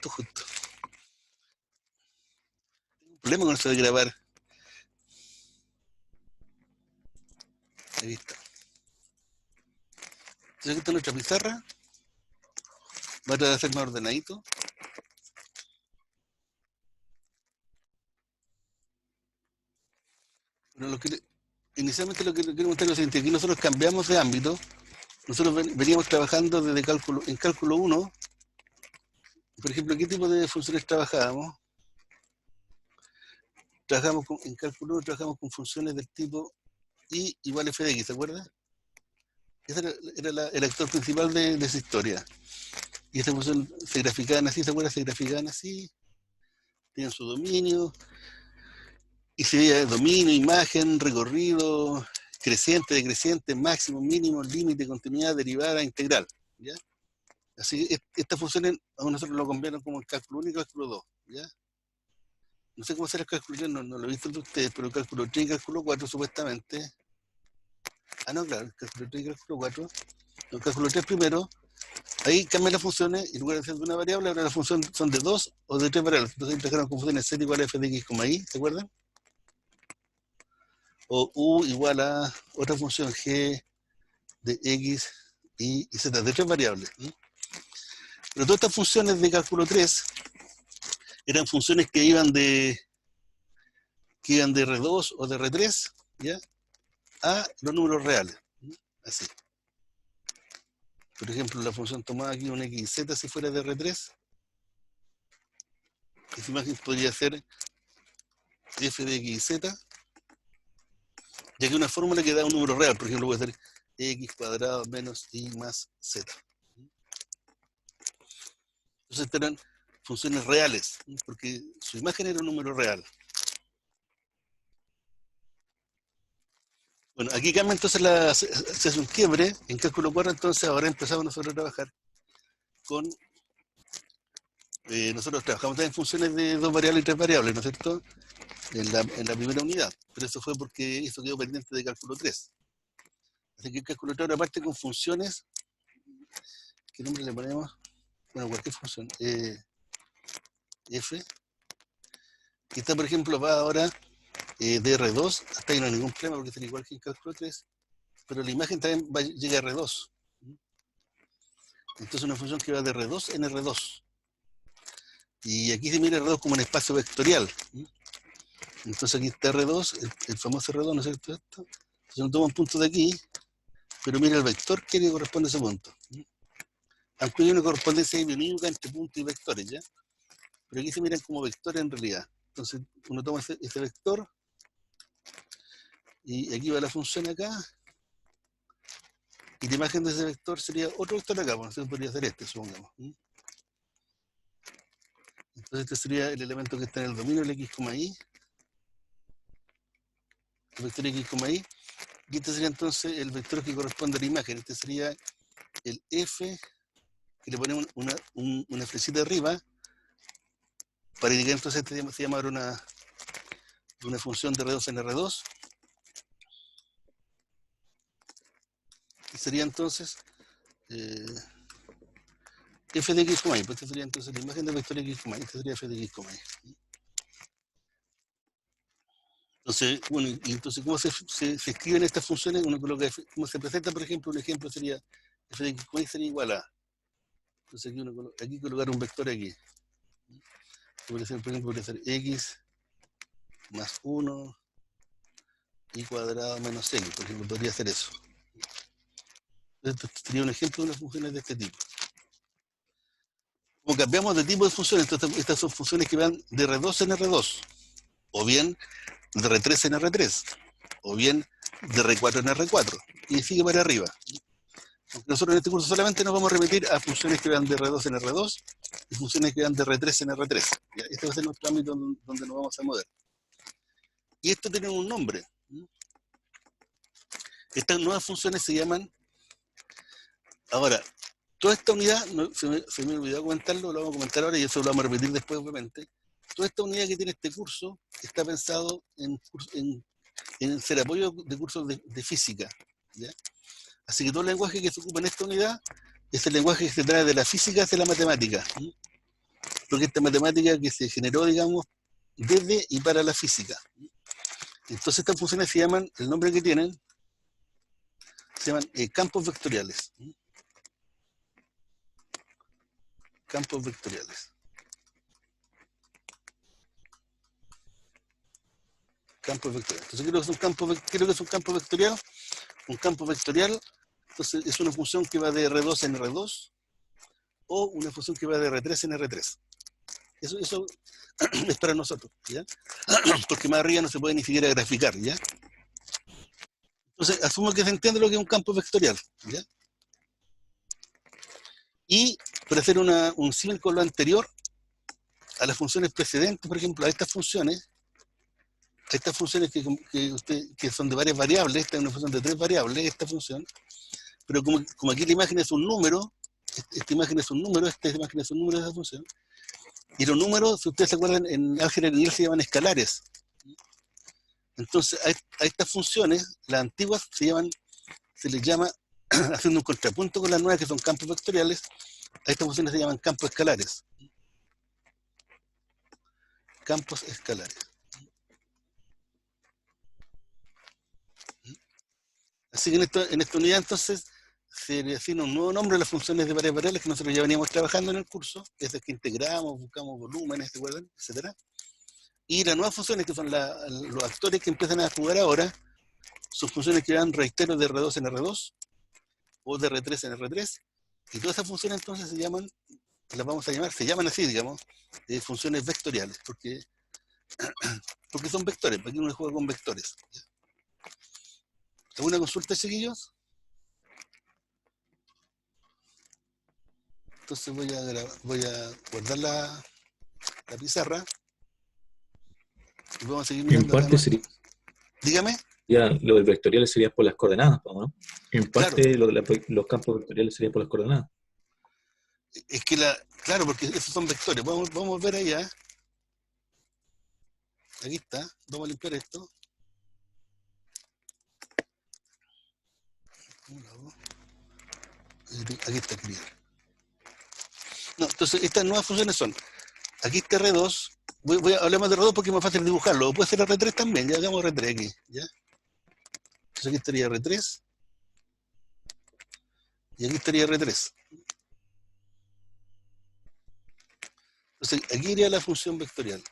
justo. Problema con eso de grabar. Ahí está. Entonces aquí está nuestra pizarra. Va a tratar de hacer más ordenadito. Pero inicialmente lo que quiero mostrar es lo siguiente. Aquí nosotros cambiamos de ámbito. Nosotros veníamos trabajando desde en cálculo 1. Por ejemplo, ¿qué tipo de funciones trabajábamos? En cálculo 1 trabajamos con funciones del tipo I igual f de x, ¿se acuerda? Ese era el actor principal de esa historia. Y esta función se graficaban así, ¿se acuerda? Se graficaban así, tenían su dominio, y se veía dominio, imagen, recorrido, creciente, decreciente, máximo, mínimo, límite, continuidad, derivada, integral, ¿ya? Así que estas funciones a nosotros lo cambiaron como el cálculo 1 y cálculo 2, ¿ya? No sé cómo será el cálculo 3, no lo he visto de ustedes, pero el cálculo 3 y cálculo 4 supuestamente. Ah, no, claro, el cálculo 3 y cálculo 4. El cálculo 3 primero, ahí cambian las funciones, y en lugar de ser de una variable, ahora las funciones son de 2 o de 3 variables. Entonces ahí trajeron con funciones z igual a f de x, y, ¿se acuerdan? O u igual a otra función g de x, y z, de 3 variables. ¿Sí? Pero todas estas funciones de cálculo 3 eran funciones que iban de R2 o de R3, ¿ya? A los números reales. Así. Por ejemplo, la función tomada aquí, un xz, si fuera de R3, esa imagen podría ser f de xz, ya que una fórmula que da un número real, por ejemplo, puede ser x cuadrado menos y más z. Entonces estas eran funciones reales, porque su imagen era un número real. Bueno, aquí cambia entonces, se hace un quiebre en cálculo 4, entonces ahora empezamos nosotros a trabajar con, nosotros trabajamos también en funciones de 2 variables y 3 variables, ¿no es cierto? En la primera unidad, pero eso fue porque eso quedó pendiente de cálculo 3. Así que el cálculo 3 ahora parte con funciones, ¿qué nombre le ponemos? Bueno, cualquier función, f, que está, por ejemplo, va ahora de R2, hasta ahí no hay ningún problema porque sería igual que en cálculo 3, pero la imagen también llega a R2. Entonces una función que va de R2 en R2. Y aquí se mira R2 como un espacio vectorial. Entonces aquí está R2, el famoso R2, ¿no es cierto? Entonces uno toma un punto de aquí, pero mira el vector que le corresponde a ese punto. Aunque hay una correspondencia unívoca entre puntos y vectores, ¿ya? Pero aquí se miran como vectores en realidad. Entonces uno toma ese vector, y aquí va la función acá, y la imagen de ese vector sería otro vector acá, bueno, podría ser este, supongamos. Entonces este sería el elemento que está en el dominio del x, y, el vector x, y, y este sería entonces el vector que corresponde a la imagen. Este sería el f, que le ponemos una flechita arriba, para indicar entonces este se llama una función de R2 en R2, y sería entonces f de x, pues esta sería entonces la imagen del vector x, este sería f de x, Entonces, bueno, y entonces, ¿cómo se escriben estas funciones? Uno coloca f, ¿cómo se presenta? Por ejemplo, un ejemplo sería f de x, sería igual a. Entonces aquí colocar un vector aquí. Por ejemplo, podría ser x más 1 y cuadrado menos x, por ejemplo, podría ser eso. Esto sería un ejemplo de unas funciones de este tipo. Como cambiamos de tipo de funciones, entonces estas son funciones que van de R2 en R2, o bien de R3 en R3, o bien de R4 en R4, y sigue para arriba. Nosotros en este curso solamente nos vamos a repetir a funciones que van de R2 en R2 y funciones que van de R3 en R3. ¿Ya? Este va a ser nuestro ámbito donde nos vamos a mover. Y esto tiene un nombre. Estas nuevas funciones se llaman... Ahora, toda esta unidad, se me olvidó comentarlo, lo vamos a comentar ahora y eso lo vamos a repetir después, obviamente. Toda esta unidad que tiene este curso está pensado en ser apoyo de cursos de física. ¿Ya? Así que todo el lenguaje que se ocupa en esta unidad es el lenguaje que se trae de la física hacia la matemática. porque esta matemática que se generó, digamos, desde y para la física. Entonces estas funciones se llaman, el nombre que tienen, se llaman campos vectoriales. Campos vectoriales. Campos vectoriales. Entonces, ¿qué es un campo vectorial? Un campo vectorial, entonces, es una función que va de R2 en R2 o una función que va de R3 en R3. Eso es para nosotros, ¿ya? Porque más arriba no se puede ni siquiera graficar, ¿ya? Entonces, asumo que se entiende lo que es un campo vectorial, ¿ya? Y para hacer un símil con lo anterior, a las funciones precedentes, por ejemplo, a estas funciones que son de varias variables, esta es una función de 3 variables, esta función, pero como aquí la imagen es un número, esta imagen es un número, esta imagen es un número de esa función, y los números, si ustedes se acuerdan, en álgebra lineal se llaman escalares. Entonces, a estas funciones, las antiguas se les llama, haciendo un contrapunto con las nuevas que son campos vectoriales, a estas funciones se llaman campos escalares. Campos escalares. Así que en esta unidad, entonces, se le asigna un nuevo nombre a las funciones de varias variables que nosotros ya veníamos trabajando en el curso, esas que integramos, buscamos volúmenes, ¿se acuerdan? Etcétera. Y las nuevas funciones, que son los actores que empiezan a jugar ahora, son funciones que dan reiteros de R2 en R2 o de R3 en R3, y todas esas funciones entonces las vamos a llamar, se llaman así, digamos, funciones vectoriales, porque son vectores, porque uno juega con vectores. ¿Alguna consulta, chiquillos? Entonces voy a guardar la pizarra y vamos a seguir En mirando acá parte nuestro. sería, Dígame. lo del vectoriales sería por las coordenadas, ¿no? En Claro, parte los campos vectoriales serían por las coordenadas. es que claro, porque esos son vectores. Vamos a ver allá. Aquí está. Vamos a limpiar esto. Aquí está, querido. No, entonces estas nuevas funciones son, aquí está R2, hablemos de R2 porque es más fácil dibujarlo, o puede ser R3 también, ya hagamos R3 aquí, ¿ya? Entonces aquí estaría R3, y aquí estaría R3. Entonces aquí iría la función vectorial.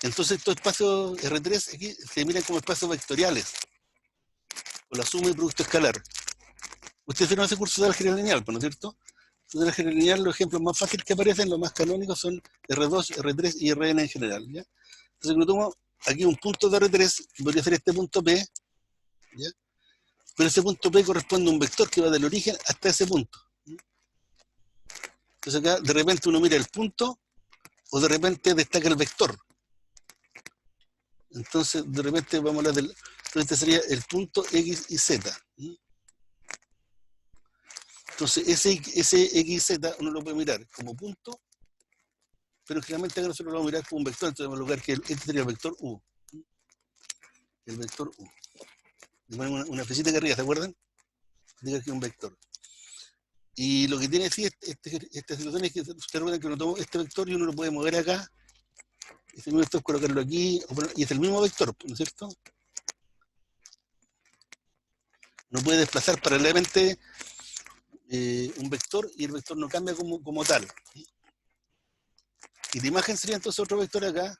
Entonces estos espacios R3 aquí se miran como espacios vectoriales, con la suma y producto escalar. Ustedes no hacen curso de álgebra lineal, ¿no es cierto? Entonces, en álgebra lineal los ejemplos más fáciles que aparecen, los más canónicos, son R2, R3 y Rn en general, ¿ya? Entonces yo tomo aquí un punto de R3, que podría ser este punto P, ¿ya? Pero ese punto P corresponde a un vector que va del origen hasta ese punto. Entonces acá de repente uno mira el punto o de repente destaca el vector. Entonces de repente vamos a hablar del... Entonces este sería el punto X y Z. Entonces ese X y Z uno lo puede mirar como punto, pero generalmente acá nosotros lo vamos a mirar como un vector, entonces vamos a colocar que este sería el vector U. El vector U. Le ponemos una flechita que arriba, ¿se acuerdan? Diga que es un vector. Y lo que tiene así esta situación es que ustedes recuerdan que uno toma este vector y uno lo puede mover acá, ese mismo vector colocarlo aquí, y es el mismo vector, ¿no es cierto? Uno puede desplazar paralelamente un vector y el vector no cambia como tal. Y la imagen sería entonces otro vector acá.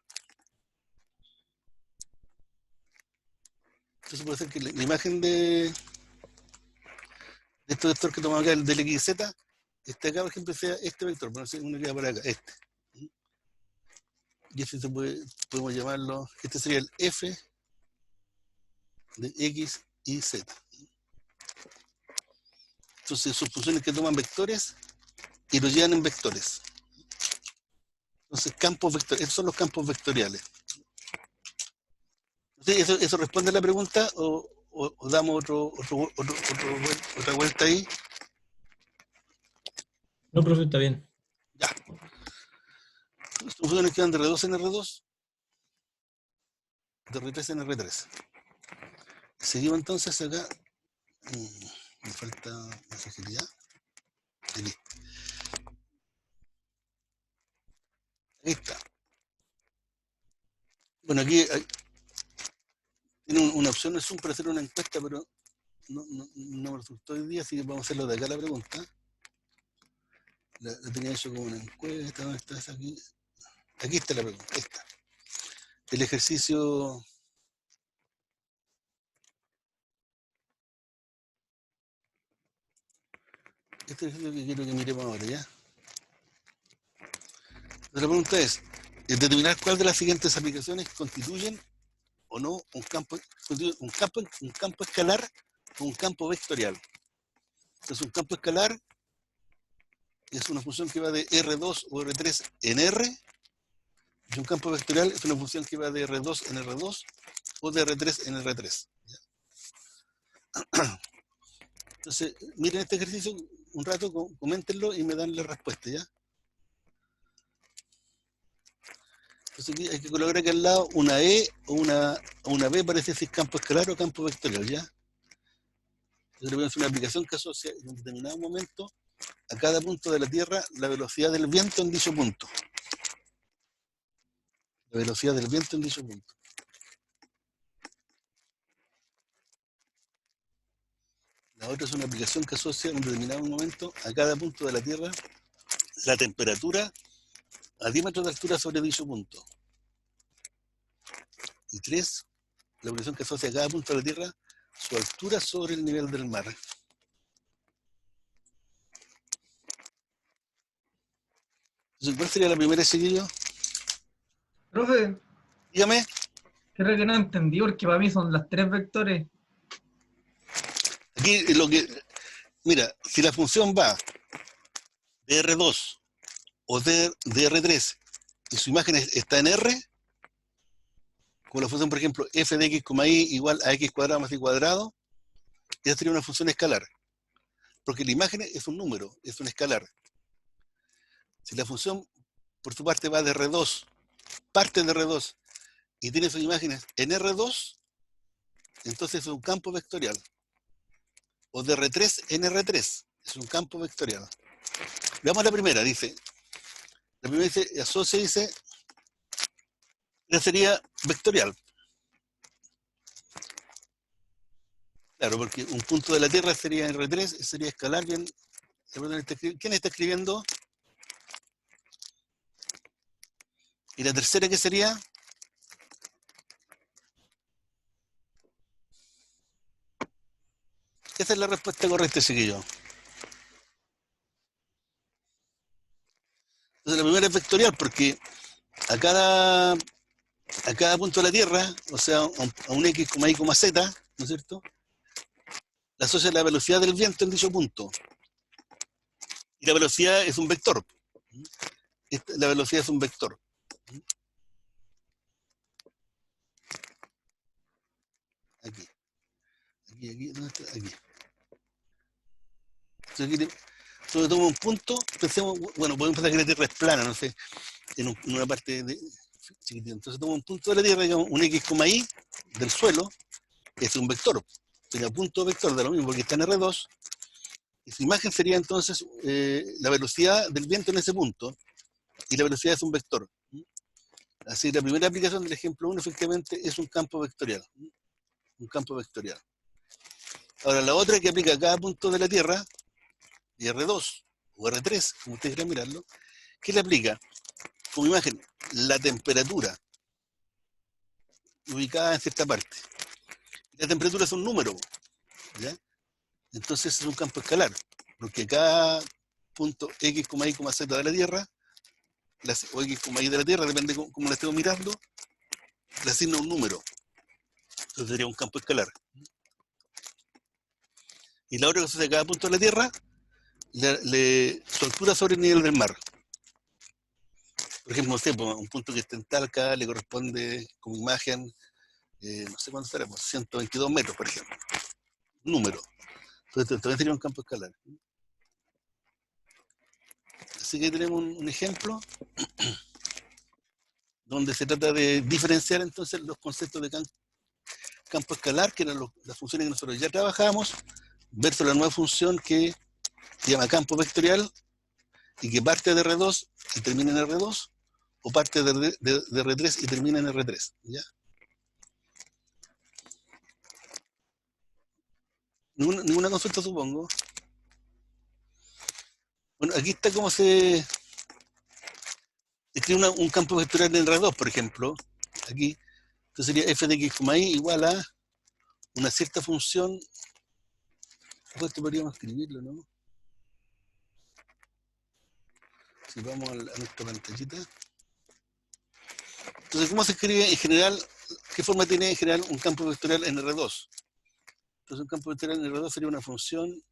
Entonces puede ser que la imagen de este vector que tomamos acá, el del XZ, este acá, por ejemplo, sea este vector, pero no sé, uno queda por acá, este. Y este podemos llamarlo, este sería el F de X y Z. Entonces son funciones que toman vectores y los llevan en vectores. Entonces campos vectoriales, esos son los campos vectoriales. Entonces, ¿eso responde a la pregunta o damos otra vuelta ahí? No, profe, está bien. Ya. Son funciones que van de R2 en R2, de R3 en R3. Seguimos entonces acá. Me falta mensajería. Aquí. Bueno, aquí tiene una opción de Zoom para hacer una encuesta, pero no me resultó hoy día, así que vamos a hacerlo de acá la pregunta. La tenía hecho como una encuesta. ¿Dónde estás aquí? Aquí está la pregunta. Ahí está. El ejercicio. Este ejercicio que quiero que miremos ahora, ¿ya? La pregunta es: determinar cuál de las siguientes aplicaciones constituyen o no un campo escalar o un campo vectorial. Entonces, un campo escalar es una función que va de R2 o R3 en R, y un campo vectorial es una función que va de R2 en R2 o de R3 en R3. ¿Ya? Entonces, miren este ejercicio un rato, coméntenlo y me dan la respuesta, ¿ya? Entonces aquí hay que colocar aquí al lado una E o una B, parece decir campo escalar o campo vectorial, ¿ya? Entonces le voy a hacer una aplicación que asocia en un determinado momento a cada punto de la Tierra la velocidad del viento en dicho punto. La velocidad del viento en dicho punto. La otra es una aplicación que asocia en un determinado momento a cada punto de la Tierra la temperatura a 10 metros de altura sobre dicho punto. Y 3, la aplicación que asocia a cada punto de la Tierra su altura sobre el nivel del mar. Entonces, ¿cuál sería la primera, chiquillo? Profe, Dígame. creo que no entendí porque para mí son las 3 vectores. Aquí lo que... Mira, si la función va de R2 o de R3 y su imagen está en R, como la función, por ejemplo, f de x, y igual a x cuadrado más y cuadrado, esa sería una función escalar. Porque la imagen es un número, es un escalar. Si la función, por su parte, va de R2, parte de R2, y tiene sus imágenes en R2, entonces es un campo vectorial. O de R3 en R3, es un campo vectorial. Veamos la primera, dice. La primera dice, asocia, dice, esa sería vectorial. Claro, porque un punto de la Tierra sería R3, sería escalar bien. ¿Quién está escribiendo? ¿Y la tercera qué sería? Esa es la respuesta correcta, chiquillo. Entonces la primera es vectorial porque a cada punto de la Tierra, o sea, a un x, y, z, ¿no es cierto? La asocia la velocidad del viento en dicho punto. Y la velocidad es un vector. La velocidad es un vector. Aquí. ¿Dónde está? Aquí. Entonces aquí tomo un punto, pensemos, bueno, podemos pensar que la Tierra es plana, no sé, en una parte chiquitita. Entonces tomo un punto de la Tierra, digamos, un x, y del suelo, que es un vector. Sería punto vector de lo mismo, porque está en R2. Y su imagen sería entonces la velocidad del viento en ese punto, y la velocidad es un vector. Así que la primera aplicación del ejemplo 1 efectivamente es un campo vectorial. Un campo vectorial. Ahora, la otra que aplica a cada punto de la Tierra, y R2 o R3, como ustedes quieran mirarlo, ¿qué le aplica? Como imagen, la temperatura ubicada en cierta parte. La temperatura es un número, ¿ya? Entonces es un campo escalar, porque cada punto x, y, z de la Tierra, o x, y de la Tierra, depende de cómo la estemos mirando, le asigna un número. Entonces sería un campo escalar. Y la otra cosa es que cada punto de la Tierra, su altura sobre el nivel del mar. Por ejemplo, no sé, un punto que esté en Talca le corresponde como imagen, no sé cuánto será, 122 metros, por ejemplo. Número. Entonces también sería un campo escalar. Así que tenemos un ejemplo donde se trata de diferenciar entonces los conceptos de campo escalar, que eran las funciones que nosotros ya trabajamos, versus la nueva función que se llama campo vectorial y que parte de R2 y termina en R2, o parte de R3 y termina en R3, ¿ya? Ninguna consulta, supongo. Bueno, aquí está cómo se escribe un campo vectorial en R2, por ejemplo. Aquí, esto sería f de x, y igual a una cierta función. Esto podríamos escribirlo, ¿no? Si vamos a nuestra pantallita. Entonces, ¿cómo se escribe en general? ¿Qué forma tiene en general un campo vectorial en R2? Entonces, un campo vectorial en R2 sería una función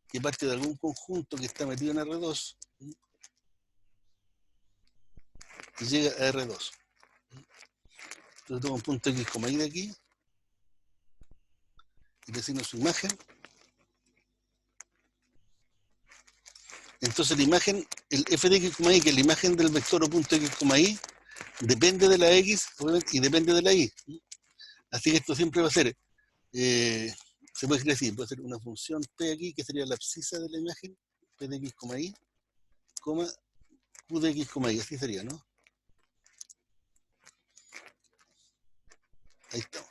que parte de algún conjunto que está metido en R2 y llega a R2. Entonces, tomo un punto x, y de aquí y le asigno su imagen. Entonces, la imagen, el f de x, y, que es la imagen del vector o punto x, y, depende de la x, obviamente, y depende de la y. Así que esto siempre va a ser, se puede escribir así, puede ser una función p aquí, que sería la abscisa de la imagen, p de x, y, coma, q de x, y, así sería, ¿no? Ahí estamos.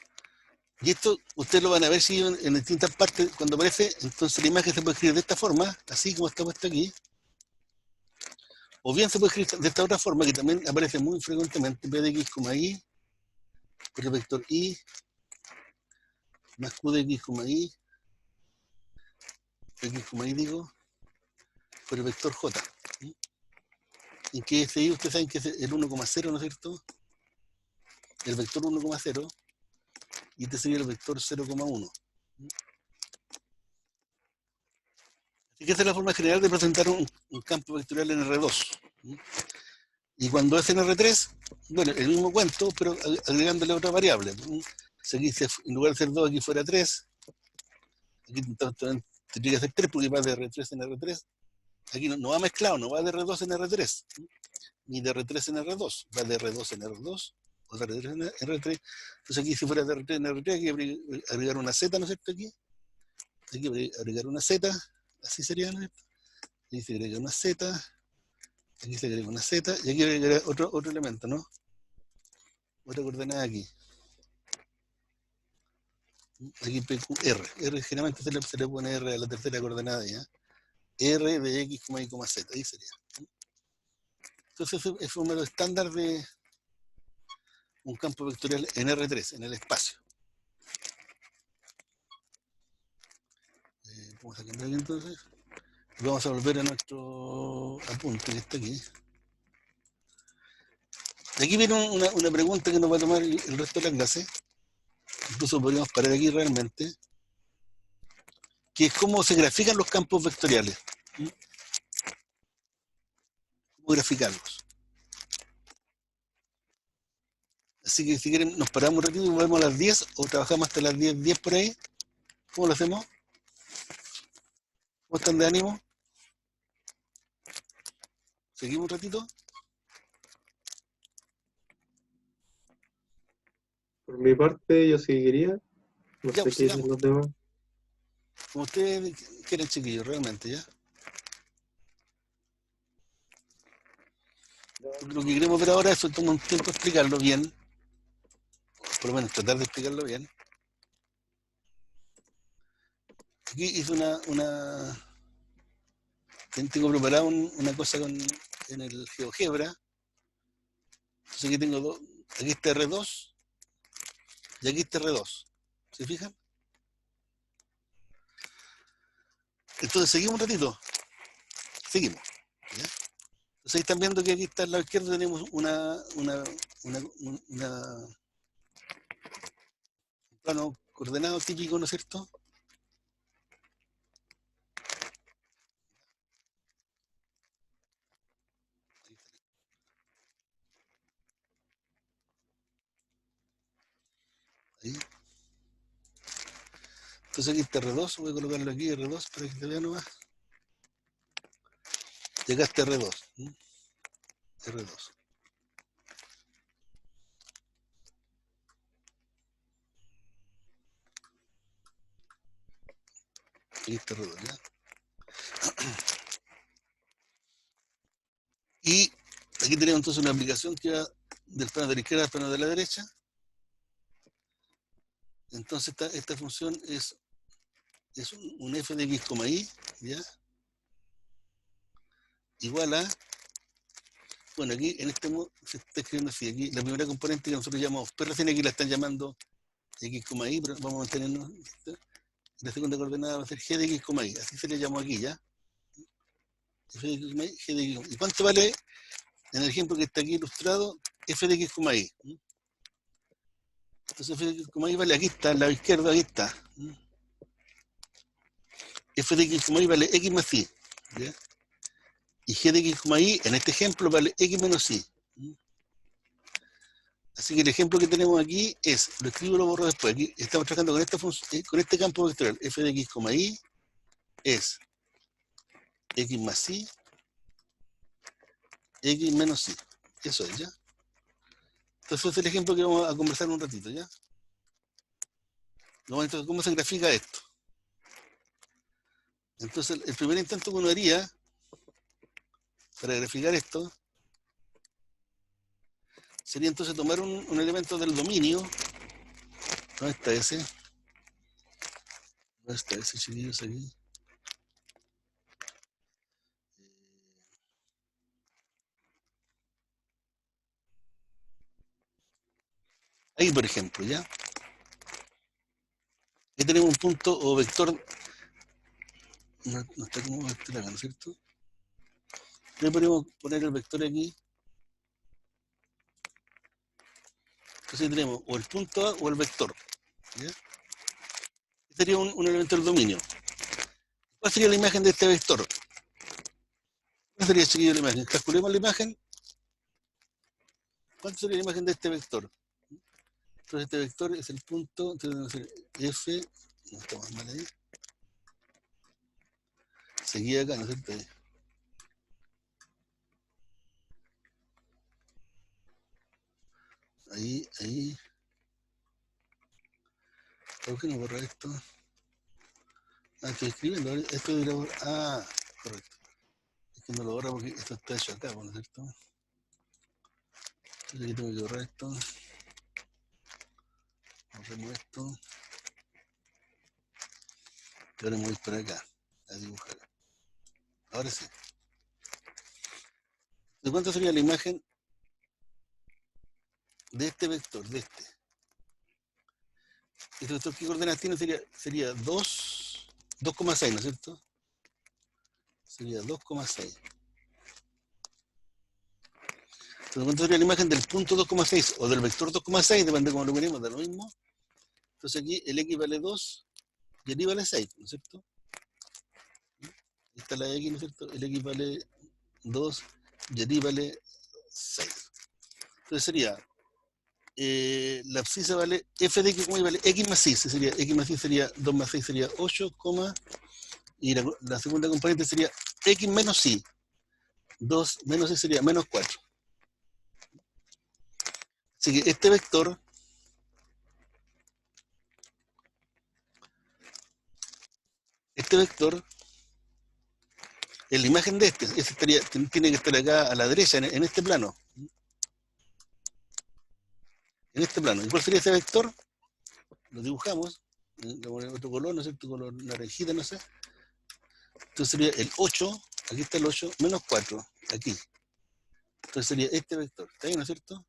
Y esto, ustedes lo van a ver si en distintas partes, cuando aparece, entonces la imagen se puede escribir de esta forma, así como está puesto aquí, o bien se puede escribir de esta otra forma, que también aparece muy frecuentemente, p de x, y, por el vector y, más q de x, y, x, y digo, por el vector j. En que ese y ustedes saben que es el 1,0, ¿no es cierto? El vector 1,0 y este sería el vector 0,1. Así que esa es la forma general de presentar un campo vectorial en R2. Y cuando es en R3, bueno, el mismo cuento, pero agregándole otra variable. Si aquí en lugar de ser 2, aquí fuera 3, aquí tendría que ser 3 porque va de R3 en R3. Aquí no va mezclado, no va de R2 en R3, ni de R3 en R2, va de R2 en R2, o de R3 en R3. Entonces aquí si fuera de R3 en R3, hay que agregar una Z, ¿no es cierto? Aquí hay que agregar una Z, así sería, ¿no es cierto? Aquí se agrega una Z, aquí se agrega una Z, y aquí agrega otro elemento, ¿no? Otra coordenada aquí. Aquí R. R generalmente se le pone R a la tercera coordenada, ¿ya? R de x, y, z, ahí sería. Entonces es un método estándar de un campo vectorial en R3, en el espacio. Vamos a cambiar aquí entonces. Vamos a volver a nuestro apunte que está aquí. Aquí viene una pregunta que nos va a tomar el resto de la clase. Incluso podríamos parar aquí realmente. Que es cómo se grafican los campos vectoriales. Cómo graficarlos. Así que si quieren nos paramos un ratito y volvemos a las 10 o trabajamos hasta las 10 por ahí. ¿Cómo lo hacemos? ¿Cómo están de ánimo? ¿Seguimos un ratito? Por mi parte, yo seguiría. No Ya, sé pues qué dicen sigamos. los demás. Como ustedes quieren, chiquillos, realmente, ¿ya? Lo que queremos ver ahora es tomar un tiempo explicarlo bien. Por lo menos tratar de explicarlo bien. Aquí hice tengo preparado una cosa en el GeoGebra. Entonces aquí tengo dos. Aquí está R2 y aquí está R2. ¿Se fijan? Entonces seguimos un ratito. Seguimos. ¿Ya? Entonces ahí están viendo que aquí está al lado izquierdo tenemos un plano coordenado típico, ¿no es cierto? Ahí. Entonces aquí está R2, voy a colocarlo aquí, R2, para que se vea nomás. Y acá está R2. R2. Aquí está R2, ¿ya? Y aquí tenemos entonces una aplicación que va del plano de la izquierda al plano de la derecha. Entonces esta función es un f de x, y, ¿ya? Igual a, bueno, aquí en este modo se está escribiendo así, aquí la primera componente que nosotros llamamos p recién aquí la están llamando x, y, pero vamos a mantenernos, la segunda coordenada va a ser g de x, y, así se le llamó aquí, ¿ya? F de x, g de x, ¿y cuánto vale en el ejemplo que está aquí ilustrado? F de x, y. Entonces f de x, y vale, aquí está, al lado izquierdo, aquí está. F de x, y vale x más y, ¿ya? Y g de x, y en este ejemplo vale x menos y. Así que el ejemplo que tenemos aquí es, lo escribo y lo borro después. Aquí estamos trabajando con esta función, con este campo vectorial. F de x, y es x más y, x menos y. Eso es, ¿ya? Entonces es el ejemplo que vamos a conversar un ratito, ¿ya? Entonces, ¿cómo se grafica esto? Entonces, el primer intento que uno haría para graficar esto sería entonces tomar un elemento del dominio. ¿Dónde está ese? ¿Dónde está ese, chiquillos, aquí? Ahí, por ejemplo, ¿ya? Aquí tenemos un punto o vector. No está como vector acá, ¿no es cierto? Le podemos poner el vector aquí. Entonces tenemos o el punto A o el vector, ¿ya? Este sería un elemento del dominio. ¿Cuál sería la imagen de este vector? ¿Cuál sería, chiquillo, la imagen? Calculemos la imagen. ¿Cuál sería la imagen de este vector? Entonces este vector es el punto, entonces vamos a hacer F, no estamos mal ahí. Seguía acá, ¿no es cierto? Ahí. ¿Por qué no borra esto? Ah, estoy escribiendo, esto debería borrar. Ah, correcto. Es que no lo borra porque esto está hecho acá, ¿no es cierto? Entonces aquí tengo que borrar esto. Borremos esto. Y ahora me voy para acá, a dibujar. Ahora sí. ¿De cuánto sería la imagen de este vector, de este? Este vector, ¿qué coordenadas tiene? Sería 2,6, ¿no es cierto? Sería 2,6. Entonces, ¿cuánto sería la imagen del punto 2,6 o del vector 2,6? Depende de cómo lo miremos, da lo mismo. Entonces aquí el x vale 2 y el y vale 6, ¿no es cierto? Ahí está la x, ¿no es cierto? El x vale 2 y el y vale 6. Entonces sería, la abscisa vale, f de x, y vale x más y, sería, x más y sería 2 más 6 sería 8, y la segunda componente sería x menos y. 2 menos y sería menos 4. Así que este vector es la imagen de este tiene que estar acá a la derecha, en este plano. En este plano. ¿Y cuál sería ese vector? Lo dibujamos, le ponemos otro color, no sé, otro color naranjita, no sé. Entonces sería el 8, aquí está el 8, menos 4, aquí. Entonces sería este vector, ¿está bien, no es cierto?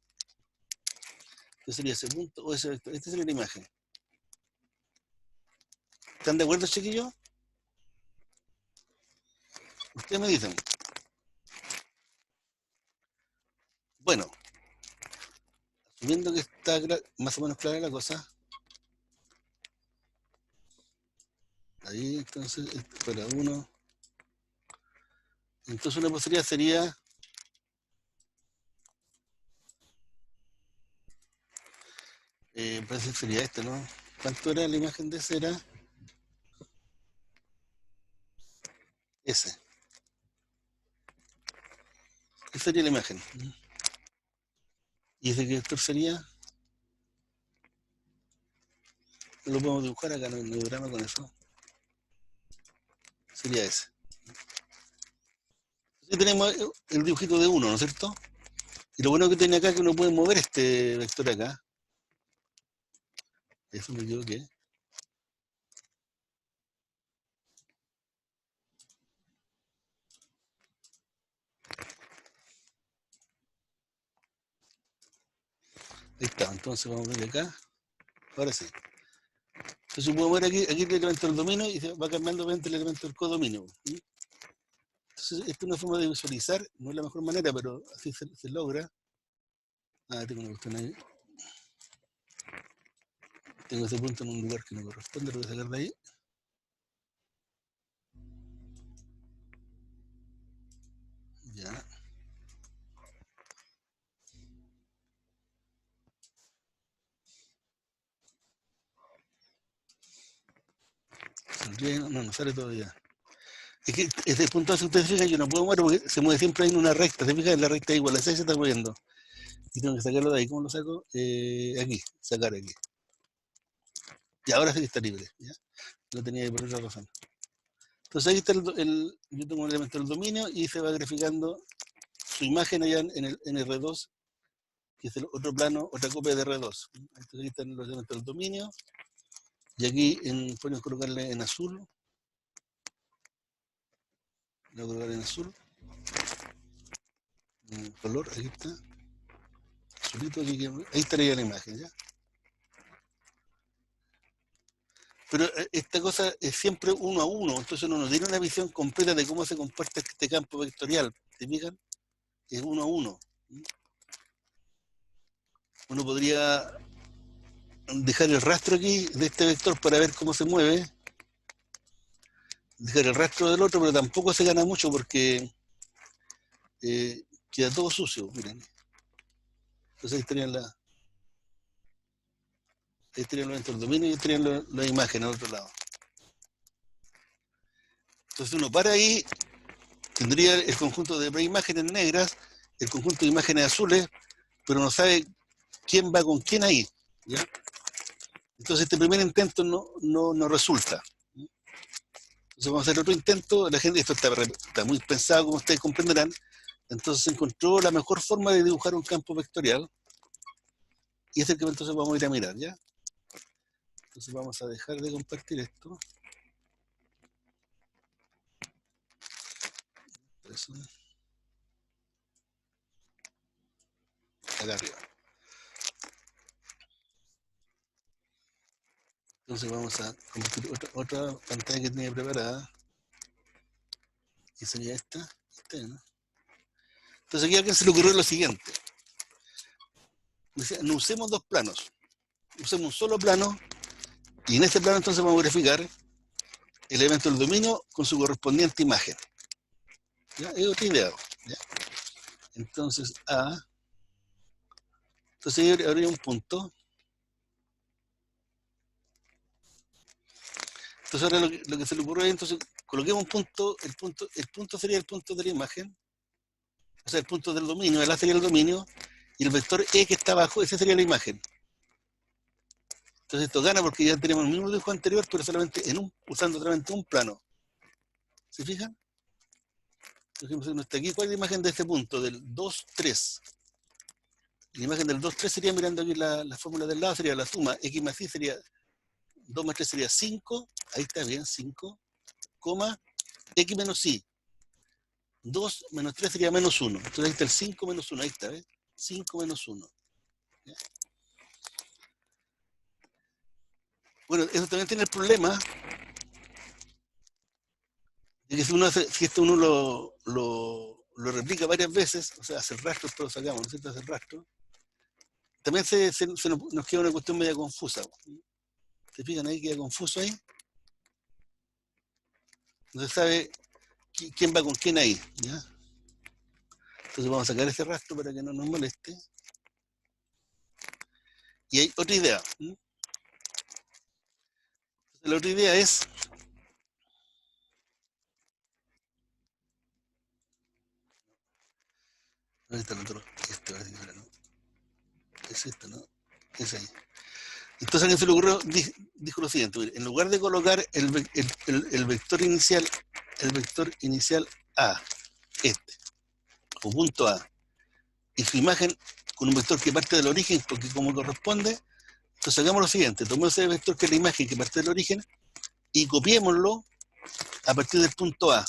Entonces sería ese punto o ese vector. Esta sería la imagen. ¿Están de acuerdo, chiquillos? Ustedes me dicen. Bueno, asumiendo que está más o menos clara la cosa. Ahí, entonces, esto fuera 1. Entonces una posibilidad sería parece que sería este, ¿no? ¿Cuánto era la imagen de ese? Era ese. Esa sería la imagen. ¿Y ese vector sería? Lo podemos dibujar acá, no hay drama con eso. Sería ese. Entonces tenemos el dibujito de 1, ¿no es cierto? Y lo bueno que tiene acá es que uno puede mover este vector acá. Eso me equivoqué. Ahí está, entonces vamos a ver acá. Ahora sí. Entonces puedo mover aquí el elemento del dominio y se va cambiando obviamente el elemento del codominio. Entonces, esta es una forma de visualizar, no es la mejor manera, pero así se logra. Tengo una cuestión ahí. Tengo ese punto en un lugar que no corresponde, lo voy a sacar de ahí. Ya. ¿Saldría? No sale todavía. Es que desde el punto A, si ustedes fijan, yo no puedo mover porque se mueve siempre en una recta. ¿Se fijan? En la recta igual, esa se está moviendo. Y tengo que sacarlo de ahí. ¿Cómo lo saco? Aquí, sacar aquí. Y ahora sí que está libre. ¿Ya? Lo tenía ahí por otra razón. Entonces ahí está yo tengo un elemento del dominio y se va graficando su imagen allá en R2, que es el otro plano, otra copia de R2. Entonces ahí están los elementos del dominio. Y aquí podemos colocarle en azul. Lo voy a colocar en azul. En color, aquí está. Azulito, ahí estaría la imagen, ¿ya? Pero esta cosa es siempre uno a uno, entonces uno no tiene una visión completa de cómo se comporta este campo vectorial. ¿Se fijan? Es uno a uno. Uno podría dejar el rastro aquí de este vector para ver cómo se mueve. Dejar el rastro del otro, pero tampoco se gana mucho porque queda todo sucio, miren. Entonces ahí estarían los elementos del dominio y ahí estarían las imágenes al otro lado. Entonces uno para ahí, tendría el conjunto de imágenes negras, el conjunto de imágenes azules, pero no sabe quién va con quién ahí, ¿ya? Entonces este primer intento no resulta. Entonces vamos a hacer otro intento. La gente, esto está muy pensado, como ustedes comprenderán. Entonces se encontró la mejor forma de dibujar un campo vectorial y es el que entonces vamos a ir a mirar, ¿ya? Entonces vamos a dejar de compartir esto. Eso. Acá arriba. Entonces vamos a compartir otra pantalla que tenía preparada. Y sería esta, ¿no? Entonces aquí a alguien se le ocurrió lo siguiente. Decía, no usemos dos planos, usemos un solo plano y en este plano entonces vamos a verificar el elemento del dominio con su correspondiente imagen. ¿Ya? Es otra idea. ¿Ya? Entonces entonces habría un punto. Entonces ahora lo que se le ocurrió es, entonces coloquemos un punto, el punto sería el punto de la imagen, o sea, el punto del dominio, el A sería el dominio, y el vector E que está abajo, ese sería la imagen. Entonces esto gana porque ya tenemos el mismo dibujo anterior, pero solamente usando solamente un plano. ¿Se fijan? Por ejemplo, si uno está aquí, ¿cuál es la imagen de este punto? Del 2, 3. La imagen del 2, 3 sería mirando aquí la fórmula del lado, sería la suma. X más Y sería, 2 más 3 sería 5. Ahí está bien, 5. Coma, X menos Y. 2 menos 3 sería menos 1. Entonces ahí está el 5 menos 1. Ahí está, ¿ves? 5 menos 1. ¿Ya? Bueno, eso también tiene el problema de que si esto uno lo replica varias veces, o sea, hace el rastro, después lo sacamos, ¿no es cierto? Hace el rastro. También nos queda una cuestión media confusa. ¿Se fijan ahí? Queda confuso ahí. No se sabe quién va con quién ahí, ¿ya? Entonces vamos a sacar ese rastro para que no nos moleste. Y hay otra idea. Entonces, la otra idea es ¿dónde está el otro? ¿No? Es esto, ¿no? Es ahí. Entonces a alguien se le ocurrió, dijo lo siguiente, en lugar de colocar el vector inicial A, o punto A, y su imagen con un vector que parte del origen, porque como corresponde, entonces hagamos lo siguiente, tomemos ese vector que es la imagen que parte del origen y copiémoslo a partir del punto A.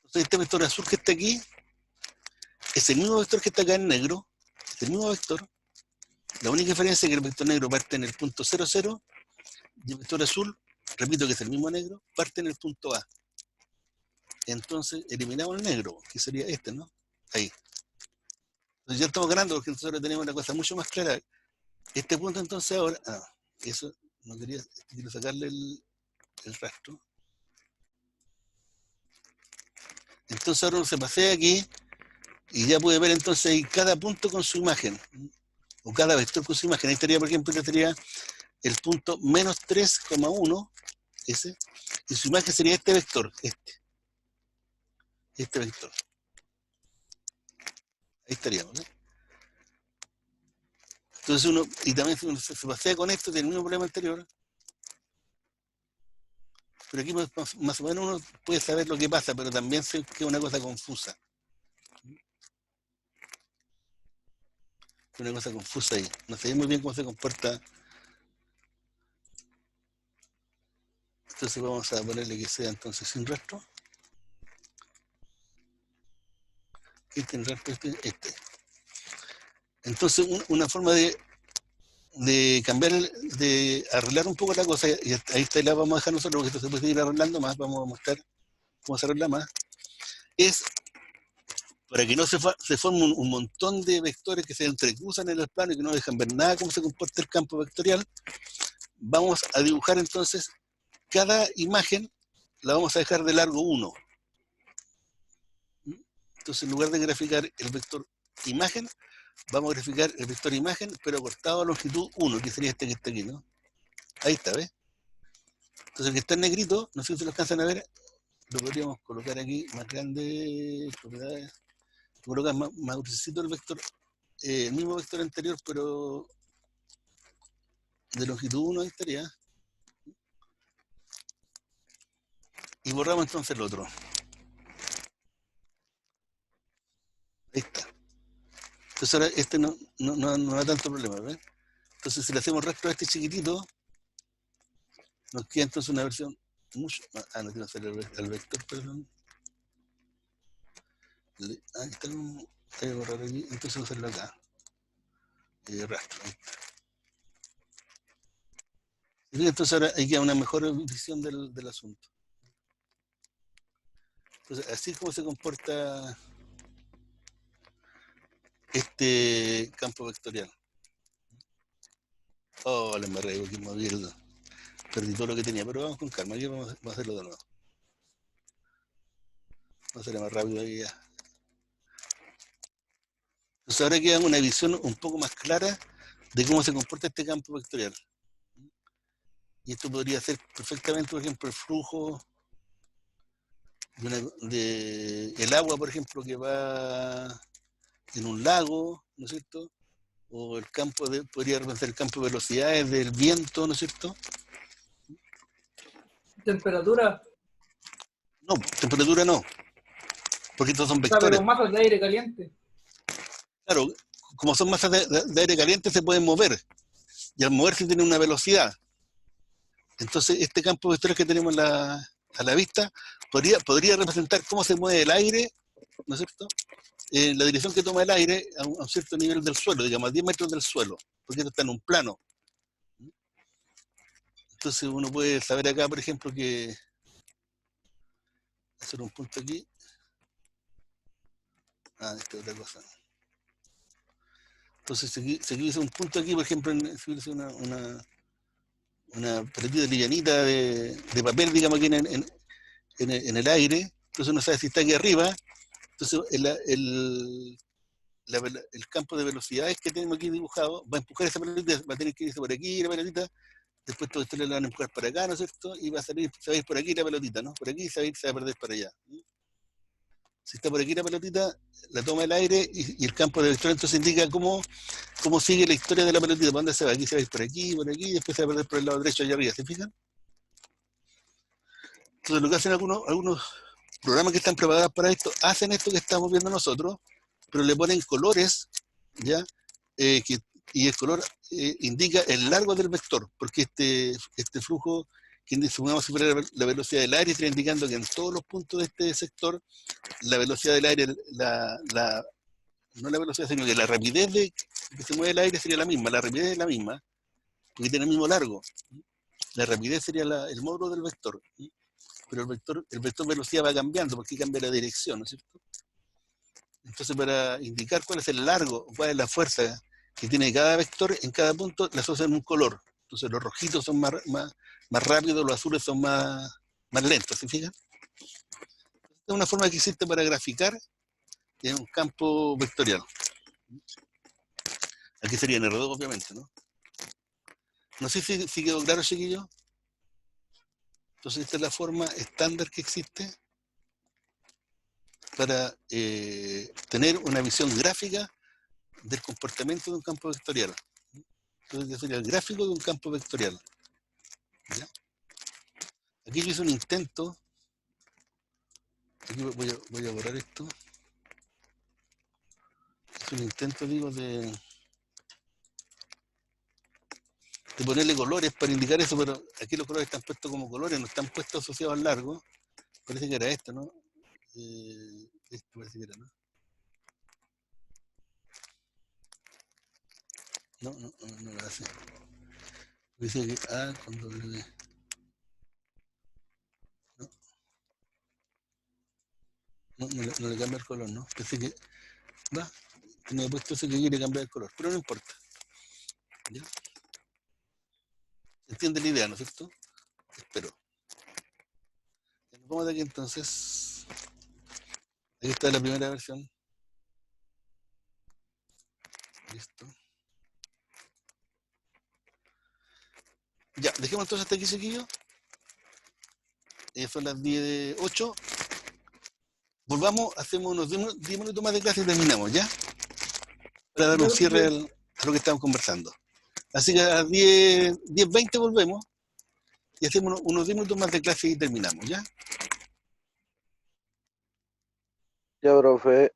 Entonces este vector azul que está aquí es el mismo vector que está acá en negro, es el mismo vector. La única diferencia es que el vector negro parte en el punto 0, 0 y el vector azul, repito que es el mismo negro, parte en el punto A. Entonces eliminamos el negro, que sería este, ¿no? Ahí. Entonces ya estamos ganando porque entonces ahora tenemos una cosa mucho más clara. Este punto entonces ahora, eso no quería, quiero sacarle el rastro. Entonces ahora uno se pasea aquí y ya puede ver entonces ahí cada punto con su imagen, o cada vector con su imagen. Ahí estaría, por ejemplo, estaría el punto menos 3,1, ese, y su imagen sería este vector, este vector. Ahí estaríamos, ¿eh? Entonces uno, y también uno se pasea con esto, tiene el mismo problema anterior, pero aquí más o menos uno puede saber lo que pasa, pero también se queda una cosa confusa. Una cosa confusa ahí. No sé muy bien cómo se comporta. Entonces vamos a ponerle que sea entonces sin rastro. Este en rastro, este. Entonces una forma de cambiar, de arreglar un poco la cosa, y ahí está, la vamos a dejar nosotros, porque esto se puede seguir arreglando más, vamos a mostrar cómo se arregla más, es para que no se forme un montón de vectores que se entrecruzan en el plano y que no dejan ver nada cómo se comporta el campo vectorial. Vamos a dibujar entonces cada imagen, la vamos a dejar de largo 1. Entonces en lugar de graficar el vector imagen, vamos a graficar el vector imagen, pero cortado a longitud 1, que sería este que está aquí, ¿no? Ahí está, ¿ves? Entonces el que está en negrito, no sé si lo alcanzan a ver, lo podríamos colocar aquí más grande, propiedades, colocar más gruesecito el vector, el mismo vector anterior, pero de longitud 1 ahí estaría. Y borramos entonces el otro. Ahí está. Entonces ahora este no da tanto problema, ¿ves? Entonces si le hacemos rastro a este chiquitito, nos queda entonces una versión mucho... no tiene que hacer el vector, perdón. Ahí está, hay que borrar aquí, entonces vamos a hacerlo acá. Rastro, ahí está. Y entonces ahora hay que dar una mejor visión del asunto. Entonces así es como se comporta este campo vectorial. Oh, le embarré, porque moví perdí todo lo que tenía, pero vamos con calma, aquí vamos a hacerlo de nuevo. Vamos a hacerlo más rápido ahí ya. Entonces ahora queda una visión un poco más clara de cómo se comporta este campo vectorial. Y esto podría ser perfectamente, por ejemplo, el flujo de el agua, por ejemplo, que va en un lago, ¿no es cierto? O el campo podría representar el campo de velocidades del viento, ¿no es cierto? Temperatura. No, temperatura no, porque estos son O sea, vectores. pero masas de aire caliente. Claro, como son masas de aire caliente se pueden mover, y al moverse tienen una velocidad. Entonces este campo vectorial que tenemos a la vista podría representar cómo se mueve el aire, ¿no es cierto? La dirección que toma el aire a un cierto nivel del suelo, digamos, a 10 metros del suelo, porque esto está en un plano. Entonces uno puede saber acá, por ejemplo, que hacer un punto aquí. Esta es otra cosa. Entonces si hubiese un punto aquí, por ejemplo, si hubiese una pelotita livianita de papel, digamos, aquí en el aire, entonces uno sabe si está aquí arriba, entonces el campo de velocidades que tenemos aquí dibujado va a empujar esa pelotita, va a tener que irse por aquí la pelotita, después todos ustedes la van a empujar para acá, ¿no es cierto? Y va a salir, se va a ir por aquí la pelotita, ¿no? Por aquí se va a perder para allá. Si está por aquí la pelotita, la toma el aire y el campo de vector entonces indica cómo sigue la historia de la pelotita, para dónde se va. Aquí se va a ir por aquí, y después se va a perder por el lado derecho allá arriba, ¿se fijan? Entonces lo que hacen algunos programas que están preparados para esto hacen esto que estamos viendo nosotros, pero le ponen colores, ¿ya? Y el color indica el largo del vector, porque este flujo, que supongamos si fuera la velocidad del aire, estaría indicando que en todos los puntos de este sector, la velocidad del aire, no la velocidad, sino que la rapidez de que se mueve el aire sería la misma, la rapidez es la misma, porque tiene el mismo largo. La rapidez sería el módulo del vector, pero el vector velocidad va cambiando porque cambia la dirección, ¿no es cierto? Entonces, para indicar cuál es el largo, cuál es la fuerza que tiene cada vector, en cada punto le asocian un color. Entonces, los rojitos son más rápidos, los azules son más lentos, ¿se fijan? Es una forma que existe para graficar en un campo vectorial. Aquí sería en R2, obviamente, ¿no? No sé si quedó claro, chiquillos. Entonces, esta es la forma estándar que existe para tener una visión gráfica del comportamiento de un campo vectorial. Entonces, sería el gráfico de un campo vectorial. ¿Ya? Aquí yo hice un intento. Aquí voy a borrar esto. Hice un intento, digo, de ponerle colores para indicar eso, pero aquí los colores están puestos como colores, no están puestos asociados al largo. Parece que era esto, ¿no? Esto parece que era, ¿no? No lo hace. Dice que A con W. No le cambia el color, ¿no? Pensé que va. Tenía puesto ese que quiere cambiar el color, pero no importa. ¿Ya? ¿Entiende la idea, no es cierto? Espero. Nos vamos de aquí entonces. Aquí está la primera versión. Listo. Ya, dejemos entonces hasta aquí, chiquillos. Son las 10:08. Volvamos, hacemos unos 10 minutos más de clase y terminamos, ¿ya? Para dar un cierre a lo que estamos conversando. Así que a las 10:20 volvemos y hacemos unos 10 minutos más de clase y terminamos, ¿ya? Ya, profe.